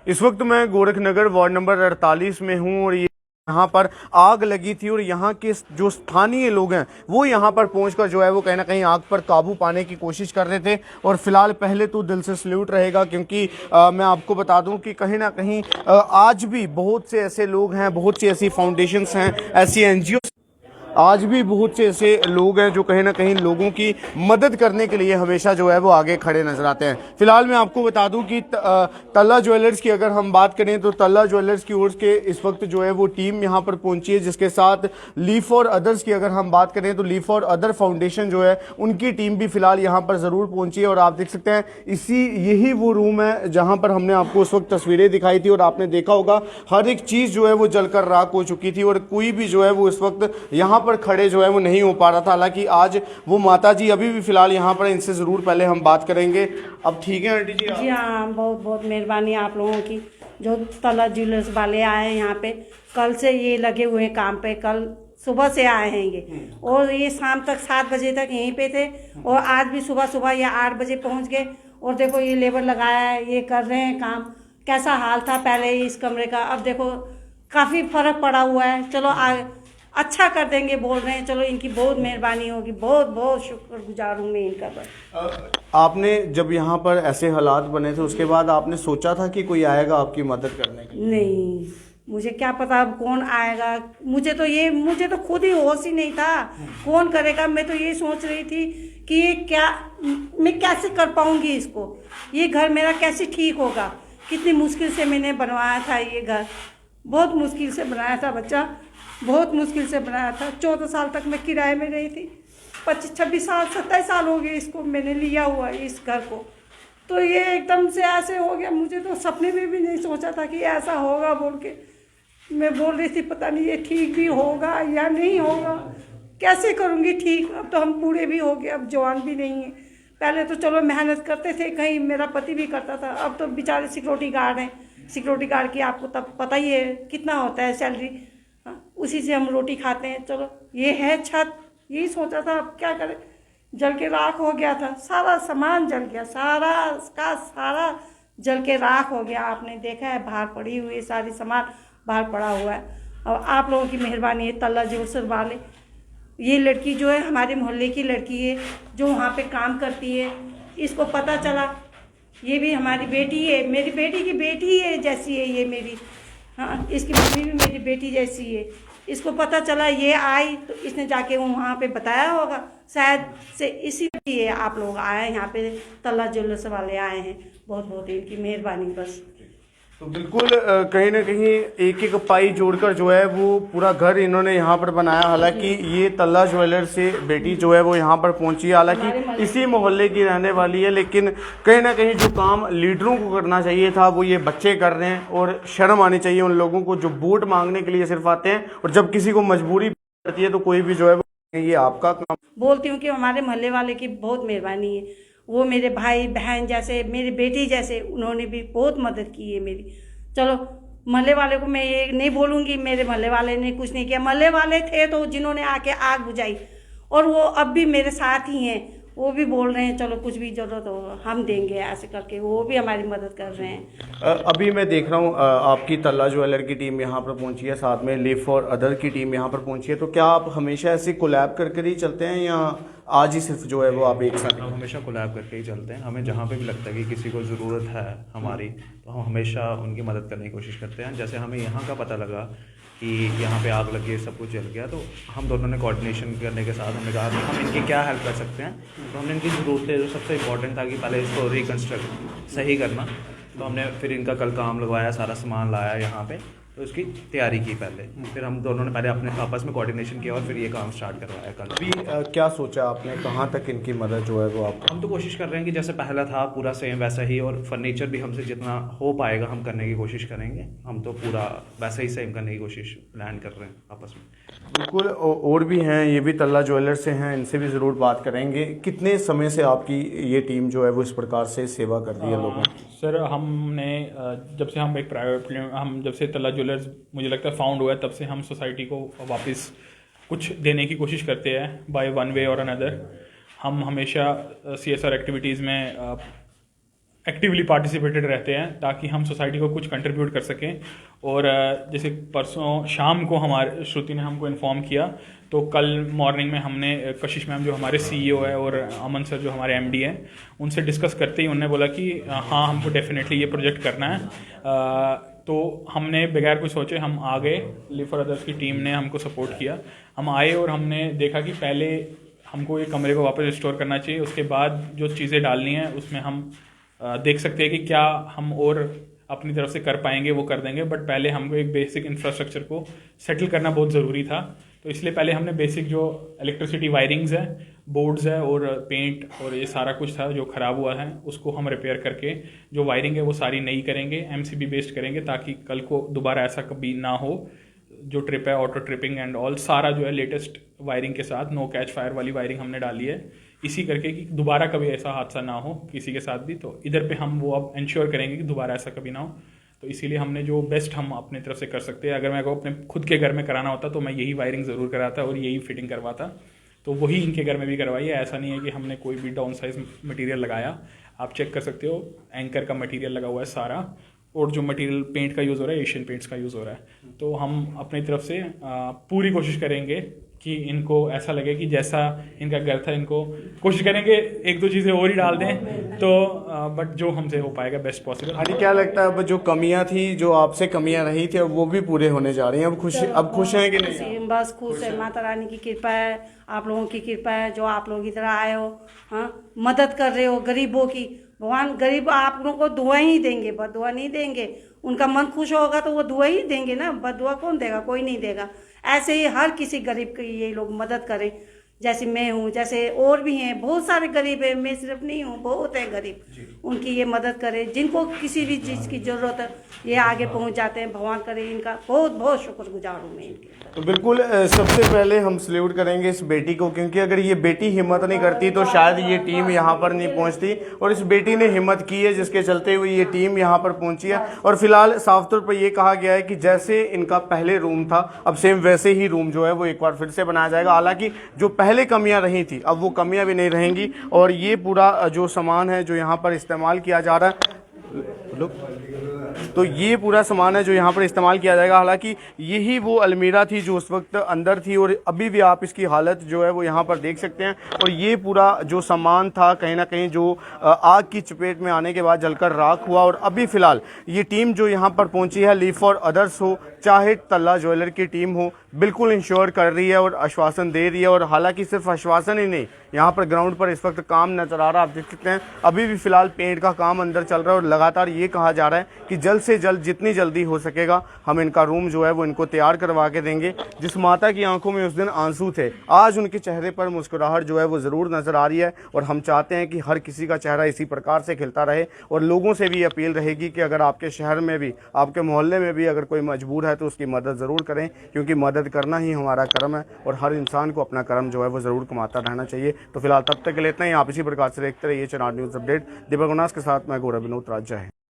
इस वक्त मैं गोरखनगर वार्ड नंबर 48 में हूं और यहाँ पर आग लगी थी और यहाँ के जो स्थानीय लोग हैं वो यहाँ पर पहुंचकर जो है वो कहीं ना कहीं आग पर काबू पाने की कोशिश कर रहे थे। और फिलहाल पहले तो दिल से सल्यूट रहेगा क्योंकि मैं आपको बता दूं कि कहीं ना कहीं आज भी बहुत से ऐसे लोग हैं, बहुत सी ऐसी फाउंडेशंस हैं, ऐसी एनजीओ, आज भी बहुत से ऐसे लोग हैं जो कहीं ना कहीं लोगों की मदद करने के लिए हमेशा जो है वो आगे खड़े नजर आते हैं। फिलहाल मैं आपको बता दूं कि तल्ला ज्वेलर्स की अगर हम बात करें तो तल्ला ज्वेलर्स की ओर से इस वक्त जो है वो टीम यहां पर पहुंची है, जिसके साथ लीव फॉर अदर्स की अगर हम बात करें तो लीव फॉर अदर फाउंडेशन जो है उनकी टीम भी फिलहाल यहां पर जरूर पहुंची है। और आप देख सकते हैं यही वो रूम है जहां पर हमने आपको उस वक्त तस्वीरें दिखाई थी और आपने देखा होगा हर एक चीज जो है वो जलकर राख हो चुकी थी और कोई भी जो है वो इस वक्त यहां पर खड़े जो है वो नहीं हो पा रहा था। हालांकि आज वो माता जी अभी भी फिलहाल यहाँ पर, इनसे जरूर पहले हम बात करेंगे। अब ठीक है आंटी जी? जी हाँ, बहुत बहुत मेहरबानी आप लोगों की जो तल्ला ज्वेलर्स वाले आए हैं यहाँ पे। कल से ये लगे हुए हैं काम पे, कल सुबह से आए हैं ये, और ये शाम तक 7 बजे तक यहीं पे थे और आज भी सुबह सुबह ये 8 बजे पहुँच गए। और देखो ये लेबर लगाया है, ये कर रहे हैं काम। कैसा हाल था पहले इस कमरे का, अब देखो काफ़ी फर्क पड़ा हुआ है। चलो अच्छा कर देंगे बोल रहे हैं, चलो इनकी बहुत मेहरबानी होगी, बहुत बहुत शुक्रगुजार हूँ मैं इनका। पर आपने जब यहाँ पर ऐसे हालात बने थे उसके बाद आपने सोचा था कि कोई आएगा आपकी मदद करने के लिए? नहीं, मुझे क्या पता अब कौन आएगा। मुझे तो खुद ही होश ही नहीं था कौन करेगा। मैं तो ये सोच रही थी कि ये क्या, मैं कैसे कर पाऊंगी इसको, ये घर मेरा कैसे ठीक होगा। कितनी मुश्किल से मैंने बनवाया था ये घर, बहुत मुश्किल से बनाया था बच्चा, बहुत मुश्किल से बनाया था। 14 साल तक मैं किराए में रही थी, 25-26 साल 27 साल हो गए इसको मैंने लिया हुआ इस घर को। तो ये एकदम से ऐसे हो गया, मुझे तो सपने में भी नहीं सोचा था कि ऐसा होगा बोल के। मैं बोल रही थी पता नहीं ये ठीक भी होगा या नहीं होगा, कैसे करूँगी ठीक। अब तो हम बूढ़े भी हो गए, अब जवान भी नहीं है। पहले तो चलो मेहनत करते थे, कहीं मेरा पति भी करता था, अब तो बेचारे सिक्योरिटी गार्ड हैं। सिक्योरिटी गार्ड की आपको तब पता ही है कितना होता है सैलरी, उसी से हम रोटी खाते हैं। चलो ये है छत, यही सोचा था, अब क्या करें। जल के राख हो गया था, सारा सामान जल गया, सारा का सारा जल के राख हो गया। आपने देखा है बाहर पड़ी हुई सारी सामान बाहर पड़ा हुआ है। और आप लोगों की मेहरबानी है तल्ला ज्वेलर्स वाले। ये लड़की जो है हमारे मोहल्ले की लड़की है जो वहाँ पे काम करती है, इसको पता चला ये भी हमारी बेटी है, मेरी बेटी की बेटी है जैसी है ये मेरी, हाँ इसकी मम्मी भी मेरी बेटी जैसी है। इसको पता चला, ये आई तो इसने जाके वहाँ पे बताया होगा शायद से, इसीलिए आप लोग आए यहाँ पे, तल्ला ज्वेलर्स वाले आए हैं। बहुत बहुत इनकी मेहरबानी बस। तो बिल्कुल कहीं ना कहीं एक एक पाई जोड़कर जो है वो पूरा घर इन्होंने यहाँ पर बनाया। हालांकि ये तल्ला ज्वेलर से बेटी जो है वो यहाँ पर पहुंची है, हालांकि इसी मोहल्ले की रहने वाली है, लेकिन कहीं ना कहीं जो काम लीडरों को करना चाहिए था वो ये बच्चे कर रहे हैं। और शर्म आनी चाहिए उन लोगों को जो वोट मांगने के लिए सिर्फ आते हैं, और जब किसी को मजबूरी पड़ती है तो कोई भी जो है वो ये आपका काम। बोलती हूँ कि हमारे मोहल्ले वाले की बहुत मेहरबानी है, वो मेरे भाई बहन जैसे, मेरी बेटी जैसे, उन्होंने भी बहुत मदद की है मेरी। चलो मोहल्ले वाले को मैं ये नहीं बोलूँगी मेरे मोहल्ले वाले ने कुछ नहीं किया, मोहल्ले वाले थे तो जिन्होंने आके आग बुझाई, और वो अब भी मेरे साथ ही हैं। वो भी बोल रहे हैं चलो कुछ भी ज़रूरत हो हम देंगे, ऐसे करके वो भी हमारी मदद कर रहे हैं। अभी मैं देख रहा हूँ आपकी तल्ला ज्वेलर की टीम यहाँ पर पहुँची है, साथ में लिव फॉर अदर की टीम यहाँ पर पहुँची है। तो क्या आप हमेशा ऐसे कोलैब कर ही चलते हैं या आज ही सिर्फ जो है वो आप एक साथ? हम हमेशा कोलैब करके ही चलते हैं। हमें जहाँ पे भी लगता है कि किसी को ज़रूरत है हमारी, तो हम हमेशा उनकी मदद करने की कोशिश करते हैं। जैसे हमें यहाँ का पता लगा कि यहाँ पे आग लगी है, सब कुछ जल गया, तो हम दोनों ने कोऑर्डिनेशन करने के साथ हमने कहा कि हम इनकी क्या हेल्प कर सकते हैं। तो हमने इनकी ज़रूरतें, जो सबसे इम्पोर्टेंट था कि पहले इसको रिकन्स्ट्रक्ट सही करना, तो हमने फिर इनका कल काम लगवाया, सारा सामान लाया यहाँ पे, तो उसकी तैयारी की पहले। फिर हम दोनों ने पहले अपने आपस में कोऑर्डिनेशन किया और फिर ये काम स्टार्ट करवाया कल। अभी क्या सोचा आपने, कहाँ तक इनकी मदद जो है वो आप? हम तो कोशिश कर रहे हैं कि जैसे पहला था पूरा सेम वैसा ही, और फर्नीचर भी हमसे जितना हो पाएगा हम करने की कोशिश करेंगे। हम तो पूरा वैसा ही सेम करने की कोशिश प्लान कर रहे हैं आपस में। बिल्कुल, और भी हैं, ये भी तल्ला ज्वेलर से हैं, इनसे भी ज़रूर बात करेंगे। कितने समय से आपकी ये टीम जो है वो इस प्रकार से सेवा कर रही है लोगों की? सर हमने जब से हम एक प्राइवेट, हम जब से तल्ला ज्वेलर्स मुझे लगता है फाउंड हुआ है, तब से हम सोसाइटी को वापस कुछ देने की कोशिश करते हैं बाय वन वे और अनदर। हम हमेशा CSR एक्टिविटीज़ में एक्टिवली पार्टिसिपेटेड रहते हैं ताकि हम सोसाइटी को कुछ कंट्रीब्यूट कर सकें। और जैसे परसों शाम को हमारे श्रुति ने हमको इन्फॉर्म किया, तो कल मॉर्निंग में हमने कशिश मैम जो हमारे CEO है और अमन सर जो हमारे MD हैं, उनसे डिस्कस करते ही उन्होंने बोला कि हाँ हमको डेफिनेटली ये प्रोजेक्ट करना है। तो हमने बगैर कुछ सोचे हम आ गए। लिव फॉर अदर्स की टीम ने हमको सपोर्ट किया। हम आए और हमने देखा कि पहले हमको ये कमरे को वापस रिस्टोर करना चाहिए, उसके बाद जो चीज़ें डालनी है उसमें हम देख सकते हैं कि क्या हम और अपनी तरफ से कर पाएंगे, वो कर देंगे। बट पहले हमको एक बेसिक इंफ्रास्ट्रक्चर को सेटल करना बहुत ज़रूरी था। तो इसलिए पहले हमने बेसिक जो इलेक्ट्रिसिटी वायरिंग्स है, बोर्ड्स है और पेंट और ये सारा कुछ था जो ख़राब हुआ है, उसको हम रिपेयर करके जो वायरिंग है वो सारी नई करेंगे, MCB बेस्ड करेंगे, ताकि कल को दोबारा ऐसा कभी ना हो। जो ट्रिप है ऑटो ट्रिपिंग एंड ऑल सारा जो है लेटेस्ट वायरिंग के साथ, नो कैच फायर वाली वायरिंग हमने डाली है, इसी करके कि दोबारा कभी ऐसा हादसा ना हो किसी के साथ भी। तो इधर पे हम वो अब इंश्योर करेंगे कि दोबारा ऐसा कभी ना हो। तो इसीलिए हमने जो बेस्ट हम अपनी तरफ से कर सकते हैं, अगर मेरे को अपने खुद के घर में कराना होता तो मैं यही वायरिंग ज़रूर कराता और यही फिटिंग करवाता। तो वही इनके घर में भी करवाई है। ऐसा नहीं है कि हमने कोई भी डाउन साइज मटीरियल लगाया। आप चेक कर सकते हो, एंकर का मटीरियल लगा हुआ है सारा, और जो मटेरियल पेंट का यूज़ हो रहा है एशियन पेंट्स का यूज़ हो रहा है। तो हम अपनी तरफ से पूरी कोशिश करेंगे कि इनको ऐसा लगे कि जैसा इनका घर था, इनको कोशिश करेंगे एक दो चीज़ें और ही डाल दें, तो बट जो हमसे हो पाएगा बेस्ट पॉसिबल। अरे क्या लगता है अब जो कमियां थी, जो आपसे कमियां रही थी, अब वो भी पूरे होने जा रही हैं? अब खुश हैं कि नहीं? बस खुश है। माता रानी की कृपा है, आप लोगों की कृपा है, जो आप लोगों की तरह आए हो, हाँ मदद कर रहे हो गरीबों की। भगवान गरीब आप लोगों को दुआ ही देंगे, बदुआ नहीं देंगे। उनका मन खुश होगा तो वो दुआ ही देंगे ना, बदुआ कौन देगा? कोई नहीं देगा। ऐसे ही हर किसी गरीब की ये लोग मदद करें, जैसे मैं हूँ, जैसे और भी हैं, बहुत सारे गरीब हैं, मैं सिर्फ नहीं हूँ, बहुत है गरीब। उनकी ये मदद करें, जिनको किसी भी चीज़ की ज़रूरत है ये आगे पहुँच जाते हैं। भगवान करे इनका बहुत बहुत शुक्रगुजार हूँ मैं इनकी। तो बिल्कुल सबसे पहले हम सल्यूट करेंगे इस बेटी को, क्योंकि अगर ये बेटी हिम्मत नहीं करती तो शायद ये टीम यहाँ पर नहीं पहुँचती, और इस बेटी ने हिम्मत की है जिसके चलते हुए ये टीम यहाँ पर पहुँची है। और फिलहाल साफ तौर पर ये कहा गया है कि जैसे इनका पहले रूम था, अब सेम वैसे ही रूम जो है वो एक बार फिर से बनाया जाएगा। हालांकि जो पहले कमियां रही थी अब वो कमियां भी नहीं रहेंगी, और ये पूरा जो सामान है जो यहाँ पर इस्तेमाल किया जा रहा है, तो ये पूरा सामान है जो यहाँ पर इस्तेमाल किया जाएगा। हालांकि यही वो अलमीरा थी जो उस वक्त अंदर थी, और अभी भी आप इसकी हालत जो है वो यहाँ पर देख सकते हैं। और ये पूरा जो सामान था कहीं ना कहीं जो आग की चपेट में आने के बाद जलकर राख हुआ। और अभी फ़िलहाल ये टीम जो यहाँ पर पहुँची है, लिव फॉर अदर्स हो चाहे तल्ला ज्वेलर की टीम हो, बिल्कुल इंश्योर कर रही है और आश्वासन दे रही है। और हालांकि सिर्फ आश्वासन ही नहीं, यहाँ पर ग्राउंड पर इस वक्त काम नजर आ रहा है, आप देख सकते हैं अभी भी फ़िलहाल पेंट का काम अंदर चल रहा है। और लगातार ये कहा जा रहा है कि जल्द से जल्द जितनी जल्दी हो सकेगा हम इनका रूम जो है वो इनको तैयार करवा के देंगे। जिस माता की आंखों में उस दिन आंसू थे, आज उनके चेहरे पर मुस्कुराहट जो है वो ज़रूर नज़र आ रही है। और हम चाहते हैं कि हर किसी का चेहरा इसी प्रकार से खिलता रहे। और लोगों से भी अपील रहेगी कि अगर आपके शहर में भी, आपके मोहल्ले में भी अगर कोई मजबूर है तो उसकी मदद ज़रूर करें, क्योंकि मदद करना ही हमारा कर्म है। और हर इंसान को अपना कर्म जो है वो ज़रूर कमाता रहना चाहिए। तो फिलहाल तब तक के लिए इतना ही। आप इसी प्रकार से देखते रहिए चनार न्यूज़ अपडेट। दीपक गुनास के साथ मैं गौरव विनोद राज। जय हिंद।